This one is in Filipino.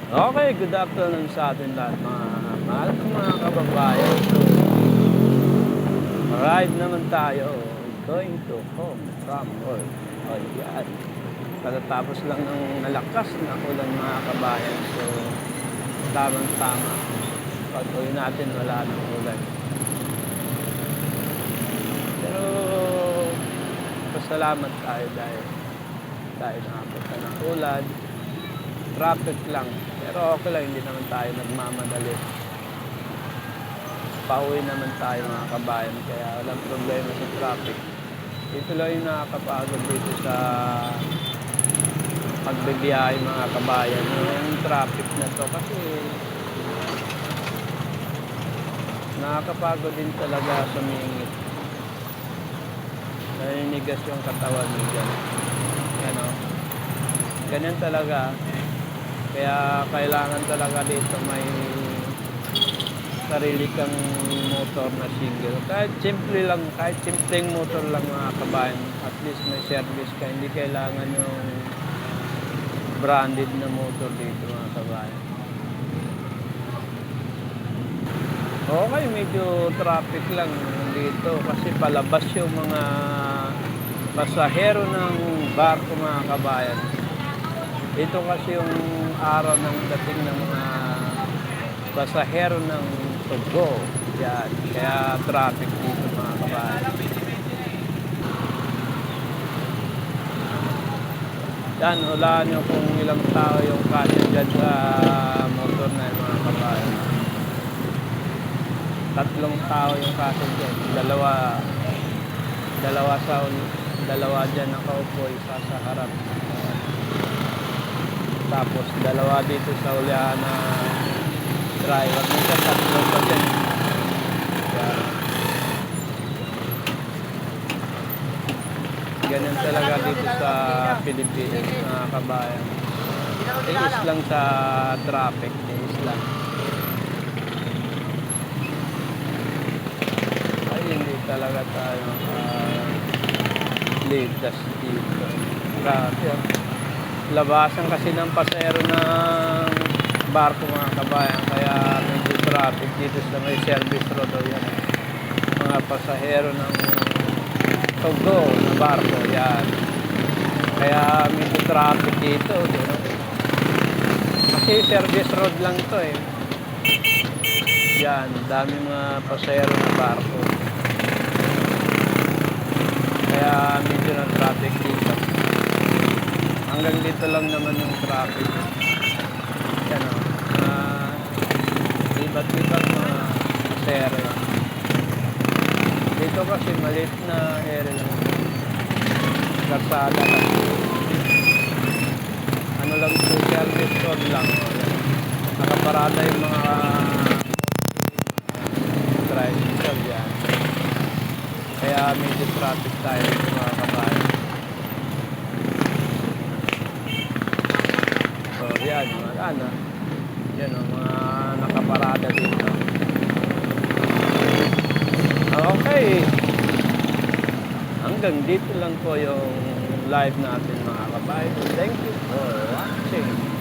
Okay, good afternoon sa atin lahat mga mahal kong mga kababayan. So, ride naman tayo going to home from work. Ayan. Katatapos lang ng malakas na ulan mga kabayan. So, tamang-tama. Pag-uwi natin wala nang ulan. Pero, pasalamat tayo dahil nakapunta ng ulan. Traffic lang. Pero okay lang, hindi naman tayo nagmamadali. Pauwi naman tayo mga kabayan, kaya walang problema sa traffic. Ito lang yung nakakapagod dito sa pagbibiyahe mga kabayan, yung traffic na to. Kasi nakakapagod din talaga sumingit. Naninigas yung katawan mo dyan. Yan o. Ganyan talaga. Kaya kailangan talaga dito may sarili kang motor na single. Kahit simpleng motor lang mga kabayan. At least may service ka. Hindi kailangan yung branded na motor dito mga kabayan. Okay, medyo traffic lang dito. Kasi palabas yung mga pasahero ng barko mga kabayan. Ito kasi yung araw ng dating ng mga pasahero ng Togo. Yan. Kaya traffic dito mga kabayan. Yan, hulaan nyo kung ilang tao yung kasi dyan sa motor na yung mga kabayan. 3 tao yung kasi dyan. Dalawa dyan nakaupo, isa sa harap. Tapos 2 dito sa ulihan na driver. Minsan 3 pa dyan. Kaya, ganyan talaga dito sa Pilipinas mga kabayan. Tiis lang sa traffic. Tiis lang. Ay, hindi talaga tayo ligtas dito. Grabe. Labasan kasi ng pasahero ng barko mga kabayan, kaya medyo traffic dito sa may service road o yan. Mga pasahero ng Togo na barko, yan. Kaya medyo traffic dito. Kasi service road lang to eh. Yan, dami mga pasahero ng barko. Kaya medyo na traffic dito. Hanggang dito lang naman yung traffic. Yan o. Iba't-iba't mga pasahero. Dito kasi maliit na area lang. Karsada lang. Ano lang po, service road lang. Nakaparada yung mga tricycle yan. Kaya medyo traffic tayo mga kabayan. So yan, ano. Yan o, mga nakaparada dito. Okay. Hanggang dito lang po yung live natin mga kabayan. Thank you for watching.